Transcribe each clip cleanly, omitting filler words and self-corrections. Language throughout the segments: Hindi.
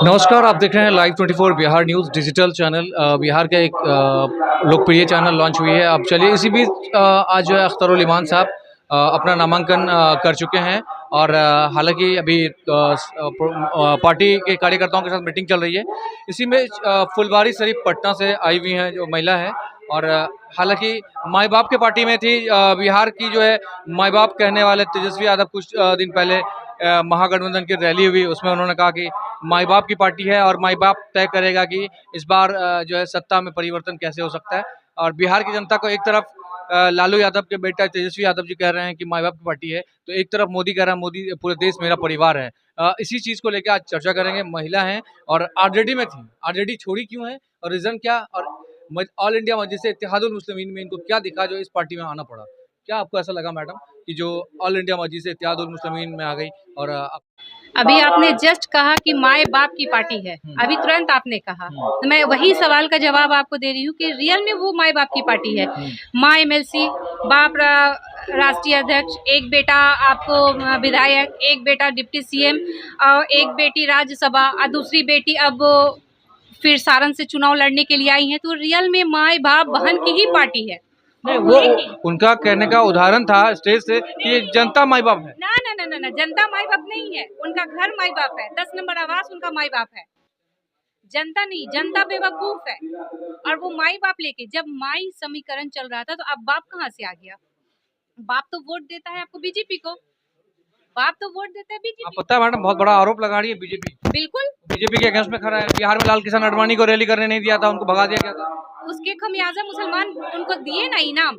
नमस्कार, आप देख रहे हैं live 24 Bihar news digital channel. Bihar का एक लोकप्रिय चैनल लॉन्च हुई है। अब चलिए इसी बीच आज जो है अख्तरुल इमान साहब अपना नामांकन कर चुके हैं और हालांकि अभी पार्टी के कार्यकर्ताओं के साथ मीटिंग चल रही है। इसी में फुलवारी शरीफ पटना से आई हुई हैं जो महिला है और हालांकि माई बाप के पार्टी में थी। बिहार की जो है माई बाप कहने वाले तेजस्वी यादव कुछ दिन पहले महागठबंधन की रैली हुई, उसमें उन्होंने कहा कि माई बाप की पार्टी है और माई बाप तय करेगा कि इस बार जो है सत्ता में परिवर्तन कैसे हो सकता है। और बिहार की जनता को एक तरफ लालू यादव के बेटा तेजस्वी यादव जी कह रहे हैं कि माई बाप की पार्टी है, तो एक तरफ मोदी कह रहा है मोदी पूरे देश मेरा परिवार है। इसी चीज को लेकर आज चर्चा करेंगे। महिला हैं और आरजेडी में थी, आरजेडी छोड़ी क्यों है और रीजन क्या, और ऑल इंडिया मजलिस इत्तेहादुल मुस्लिमीन में इनको क्या दिखा जो इस पार्टी में आना पड़ा। क्या आपको ऐसा लगा मैडम कि जो ऑल इंडिया मजलिस इत्तेहादुल मुस्लिमीन में आ गई और अभी आपने जस्ट कहा कि माए बाप की पार्टी है, अभी तुरंत आपने कहा, तो मैं वही सवाल का जवाब आपको दे रही हूँ कि रियल में वो माए बाप की पार्टी है। माँ एमएलसी, बाप राष्ट्रीय अध्यक्ष, एक बेटा आपको विधायक, एक बेटा डिप्टी सीएम और एक बेटी राज्यसभा और दूसरी बेटी अब फिर सारण से चुनाव लड़ने के लिए आई हैं। तो रियल में माए बाप बहन की ही पार्टी है। नहीं, वो उनका कहने का उदाहरण था स्टेज से कि एक जनता माई बाप है। ना ना ना ना ना, जनता माई बाप नहीं है, उनका घर माई बाप है, 10 नंबर आवास उनका माई बाप है, जनता नहीं। जनता बेवकूफ है। और वो माई बाप लेके जब माई समीकरण चल रहा था तो अब बाप कहाँ से आ गया? बाप तो वोट देता है आपको बीजेपी को, बाप तो वोट देता है आप बीजेपी। पता है मैडम, बहुत बड़ा आरोप लगा रही है बीजेपी। बिल्कुल, बीजेपी के अगेंस्ट में खड़ा है। बिहार में लाल किसान आडवाणी को रैली करने नहीं दिया था, उनको भगा दिया गया था। उसके खमियाजा मुसलमान उनको दिए ना इनाम।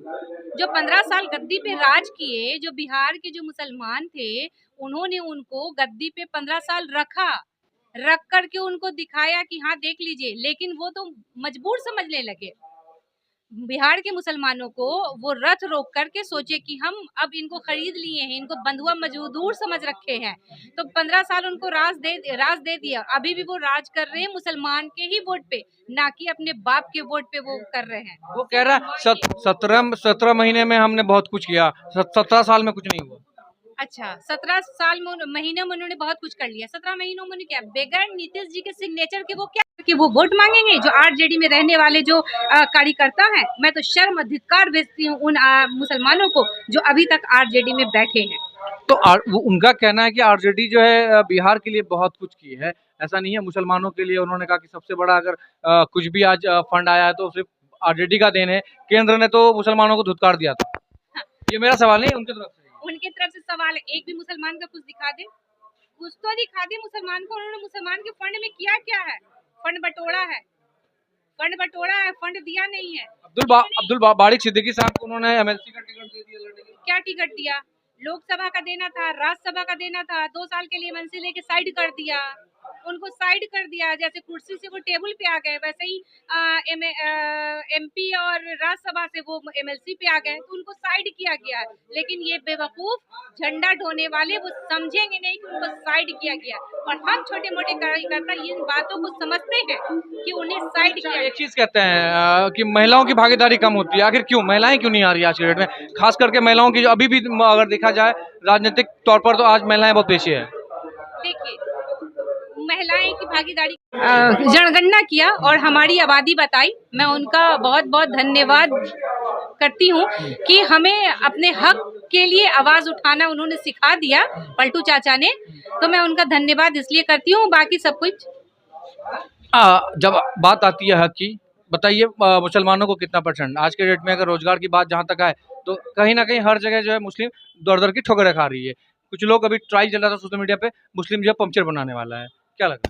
जो 15 साल गद्दी पे राज किए, जो बिहार के जो मुसलमान थे, उन्होंने उनको गद्दी पे 15 साल रख करके उनको दिखाया कि हाँ देख लीजिए, लेकिन वो तो मजबूर समझने लगे। बिहार के मुसलमानों को वो रथ रोक करके सोचे कि हम अब इनको खरीद लिए हैं, इनको बंधुआ मजदूर समझ रखे हैं, तो 15 साल उनको राज दे दिया। अभी भी वो राज कर रहे हैं मुसलमान के ही वोट पे, ना कि अपने बाप के वोट पे वो कर रहे हैं। वो कह रहा है 17 महीने में हमने बहुत कुछ किया, 17 साल में कुछ नहीं हुआ। अच्छा, 17 साल में महीने में उन्होंने बहुत कुछ कर लिया। 17 महीनों में क्या बगैर नीतीश जी के सिग्नेचर के वो क्या कि वो वोट मांगेंगे? जो आरजेडी में रहने वाले जो कार्यकर्ता हैं, मैं तो शर्म धिक्कार भेजती हूँ उन मुसलमानों को जो अभी तक आरजेडी में बैठे हैं। तो वो उनका कहना है कि आरजेडी जो है बिहार के लिए बहुत कुछ की है, ऐसा नहीं है। मुसलमानों के लिए उन्होंने कहा कि सबसे बड़ा अगर कुछ भी आज फंड आया है तो सिर्फ आरजेडी का देन है। केंद्र ने तो मुसलमानों को धुतकार दिया था। हाँ, ये मेरा सवाल नहीं, उनकी तरफ से। उनके तरफ से सवाल है, एक भी मुसलमान का कुछ दिखा दे, कुछ तो दिखा दे मुसलमान को। उन्होंने मुसलमान के फंड में किया क्या है? फंड बटोरा है, फंड दिया नहीं है। अब्दुल बारिक सिद्दीकी साहब को उन्होंने एमएलसी का टिकट दे दिया लड़ने के लिए। क्या टिकट दिया? लोकसभा का देना था, राज्यसभा का देना था, 2 साल के लिए एमएलसी लेके साइड कर दिया, उनको साइड कर दिया। जैसे कुर्सी से वो टेबल पे आ गए, वैसे ही एमपी और राज्यसभा से वो एमएलसी पे आ गए, तो उनको साइड किया गया। लेकिन ये बेवकूफ झंडा ढोने वाले वो समझेंगे नहीं कि उनको साइड किया गया, और हम छोटे मोटे कार्यकर्ता इन बातों को समझते हैं कि उन्हें साइड किया। एक चीज कहते हैं कि महिलाओं की भागीदारी कम होती है, आखिर क्यों महिलाएं क्यों नहीं आ रही आज के डेट में? खास करके महिलाओं की जो अभी भी अगर देखा जाए राजनीतिक तौर पर तो आज महिलाएं बहुत पीछे है। देखिए, महिलाएं की भागीदारी जनगणना किया और हमारी आबादी बताई, मैं उनका बहुत बहुत धन्यवाद करती हूँ कि हमें अपने हक के लिए आवाज उठाना उन्होंने सिखा दिया, पलटू चाचा ने, तो मैं उनका धन्यवाद इसलिए करती हूँ। बाकी सब कुछ जब बात आती है हक की, बताइए मुसलमानों को कितना परसेंट आज के डेट में, अगर रोजगार की बात जहाँ तक आए तो कहीं ना कहीं हर जगह जो है मुस्लिम दर दर की ठोकरें खा रही है। कुछ लोग अभी ट्रायल चल रहा था सोशल मीडिया पे, मुस्लिम जो है पंक्चर बनाने वाला है, क्या लगा?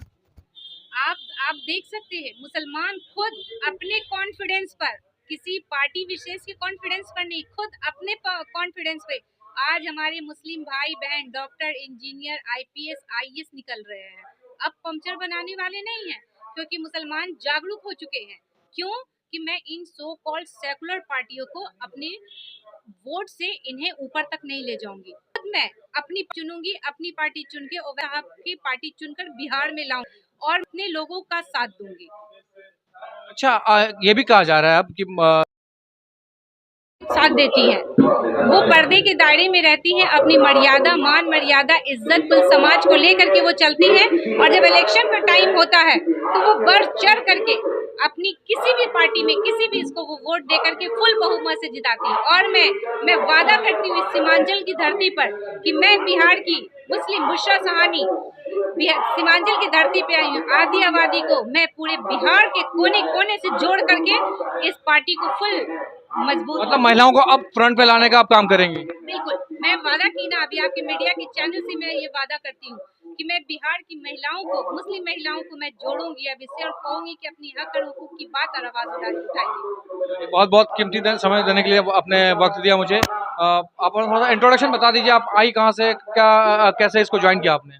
आप आप देख सकते हैं, मुसलमान खुद अपने कॉन्फिडेंस पर, किसी पार्टी विशेष के कॉन्फिडेंस पर नहीं, खुद अपने कॉन्फिडेंस पे आज हमारे मुस्लिम भाई बहन डॉक्टर, इंजीनियर, आईपीएस, आईएएस निकल रहे हैं। अब पंक्चर बनाने वाले नहीं हैं, क्योंकि मुसलमान जागरूक हो चुके हैं। क्यों? कि मैं इन सो कॉल्ड सेकुलर पार्टियों को अपने वोट से इन्हें ऊपर तक नहीं ले जाऊंगी। खुद मैं अपनी चुनूंगी, अपनी पार्टी चुन के और आपकी पार्टी चुनकर बिहार में लाऊं और अपने लोगों का साथ दूंगी। अच्छा, ये भी कहा जा रहा है अब कि साथ देती हैं, वो पर्दे के दायरे में रहती हैं, अपनी मर्यादा, मान मर्यादा, इज्जत कुल समाज को लेकर के वो चलती हैं। और जब इलेक्शन का टाइम होता है तो वो बढ़ चढ़ करके अपनी किसी भी पार्टी में किसी भी इसको वो वोट दे करके फुल बहुमत से जिताती है। और मैं वादा करती हूँ इस सीमांचल की धरती पर कि मैं बिहार की मुस्लिम बुशरा सहानी सीमांचल की धरती पे आई हूँ। आदि आबादी को मैं पूरे बिहार के कोने कोने से जोड़ करके इस पार्टी को फुल मजबूत, मतलब महिलाओं को अब फ्रंट पे लाने का आप काम करेंगे? बिल्कुल, मैं वादा की ना अभी आपके मीडिया के चैनल से मैं ये वादा करती हूँ कि मैं बिहार की महिलाओं को, मुस्लिम महिलाओं को मैं जोड़ूंगी अब इससे और कहूंगी कि अपनी हक और हुकूक की बात और आवाज उठाइए। बहुत बहुत कीमती समय देने के लिए आपने वक्त दिया मुझे। आप थोड़ा सा इंट्रोडक्शन बता दीजिए, आप आई कहाँ से, क्या कैसे इसको ज्वाइन किया आपने?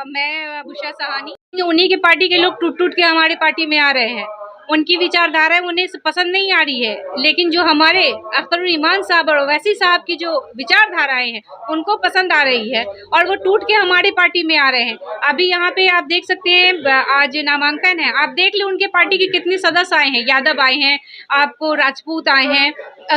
मैं बुशरा सहानी, उन्हीं के पार्टी के लोग टूट टूट के हमारे पार्टी में आ रहे हैं, उनकी विचारधारा उन्हें पसंद नहीं आ रही है, लेकिन जो हमारे अख्तरुल ईमान साहब और ओवैसी साहब की जो विचारधाराएं हैं उनको पसंद आ रही है और वो टूट के हमारी पार्टी में आ रहे हैं। अभी यहाँ पे आप देख सकते हैं आज नामांकन है, आप देख ले उनके पार्टी के कितने सदस्य आए हैं, यादव आए हैं, आपको राजपूत आए हैं,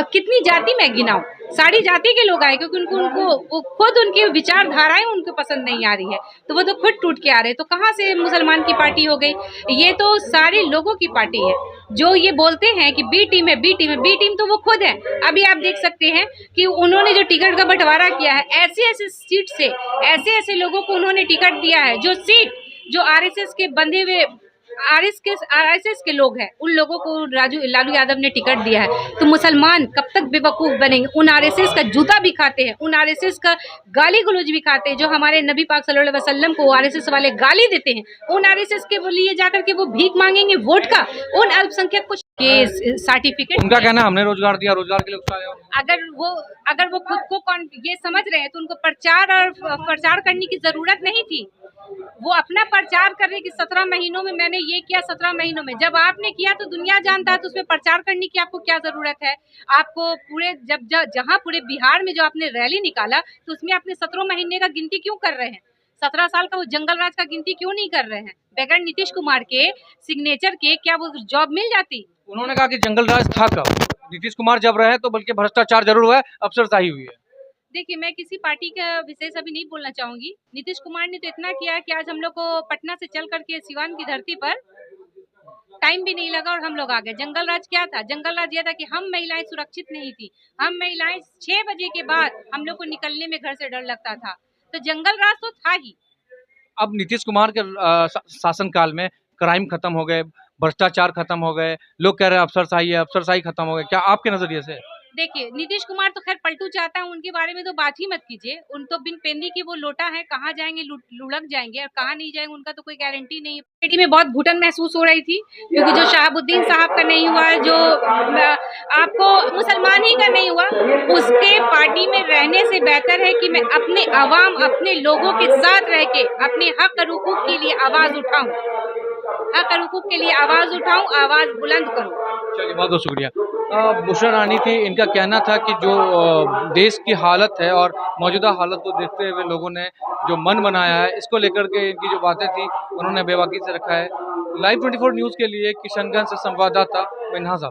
कितनी जाति मैं गिनाऊं, सारी जाति के लोग आए, क्योंकि उनको खुद उनकी विचारधाराएं उनको पसंद नहीं आ रही है, तो वो तो खुद टूट के आ रहे हैं। तो कहाँ से मुसलमान की पार्टी हो गई? ये तो सारे लोगों की पार्टी है। जो ये बोलते हैं कि बी टीम है, बी टीम है, बी टीम तो वो खुद है। अभी आप देख सकते हैं कि उन्होंने जो टिकट का बंटवारा किया है, ऐसे ऐसे सीट से ऐसे ऐसे लोगों को उन्होंने टिकट दिया है, जो सीट जो आरएसएस के बंधे हुए आरएसएस के लोग हैं उन लोगों को लालू यादव ने टिकट दिया है। तो मुसलमान कब तक बेवकूफ बनेंगे? उन आरएसएस का जूता भी खाते हैं, उन आरएसएस का गाली गलौज भी खाते हैं, जो हमारे नबी पाक सल्लल्लाहु अलैहि वसल्लम को आरएसएस वाले गाली देते हैं, उन आरएसएस के लिए जाकर के वो भीख मांगेंगे वोट का। उन अल्पसंख्यक कुछ के सर्टिफिकेट, उनका कहना हमने रोजगार दिया, रोजगार के लिए उकसाया। अगर वो खुद को ये समझ रहे हैं तो उनको प्रचार करने की जरूरत नहीं थी। वो अपना प्रचार कर रहे कि 17 महीनों में मैंने ये किया, 17 महीनों में जब आपने किया तो दुनिया जानता है, तो उसमें प्रचार करने की आपको क्या जरूरत है? आपको पूरे जहाँ पूरे बिहार में जो आपने रैली निकाला तो उसमें आपने 17 महीने का गिनती क्यों कर रहे हैं? 17 साल का वो जंगल राज का गिनती क्यों नहीं कर रहे हैं? बगैर नीतीश कुमार के सिग्नेचर के क्या वो जॉब मिल जाती? उन्होंने कहा कि जंगल राज था कब? नीतीश कुमार जब रहे तो बल्कि भ्रष्टाचार जरूर हुआ है, अफसरशाही हुई है। देखिए, मैं किसी पार्टी का विशेष अभी नहीं बोलना चाहूंगी। नीतीश कुमार ने तो इतना किया कि आज हम लोग को पटना से चल करके सिवान की धरती पर टाइम भी नहीं लगा और हम लोग आ गए। जंगल राज क्या था? जंगल राज यह था कि हम महिलाएं सुरक्षित नहीं थी, हम महिलाएं 6 बजे के बाद हम लोग को निकलने में घर से डर लगता था, तो जंगल राज तो था ही। अब नीतीश कुमार के शासनकाल में क्राइम खत्म हो गए, भ्रष्टाचार खत्म हो गए, लोग कह रहे हैं अफसरशाही है, अफसरशाही खत्म हो गए, क्या आपके नजरिए से? देखिए, नीतीश कुमार तो खैर पलटू चाहता है, उनके बारे में तो बात ही मत कीजिए। उन तो बिन पेंदी की वो लोटा है, कहाँ जाएंगे लुढ़क जाएंगे और कहाँ नहीं जाएंगे उनका तो कोई गारंटी नहीं है। पार्टी में बहुत घुटन महसूस हो रही थी, क्योंकि जो शहाबुद्दीन साहब का नहीं हुआ, जो आपको मुसलमान ही का नहीं हुआ, उसके पार्टी में रहने से बेहतर है कि मैं अपने अवाम, अपने लोगों के साथ रह के अपने हक और हुकूक के लिए आवाज उठाऊं, हक और हुकूक के लिए आवाज उठाऊं, आवाज बुलंद करूं। चलिए, बहुत बहुत शुक्रिया। बुशरा रानी थी, इनका कहना था कि जो देश की हालत है और मौजूदा हालत को देखते हुए लोगों ने जो मन बनाया है, इसको लेकर के इनकी जो बातें थी उन्होंने बेबाकी से रखा है। Live 24 न्यूज़ के लिए किशनगंज से संवाददाता मिन्हाज।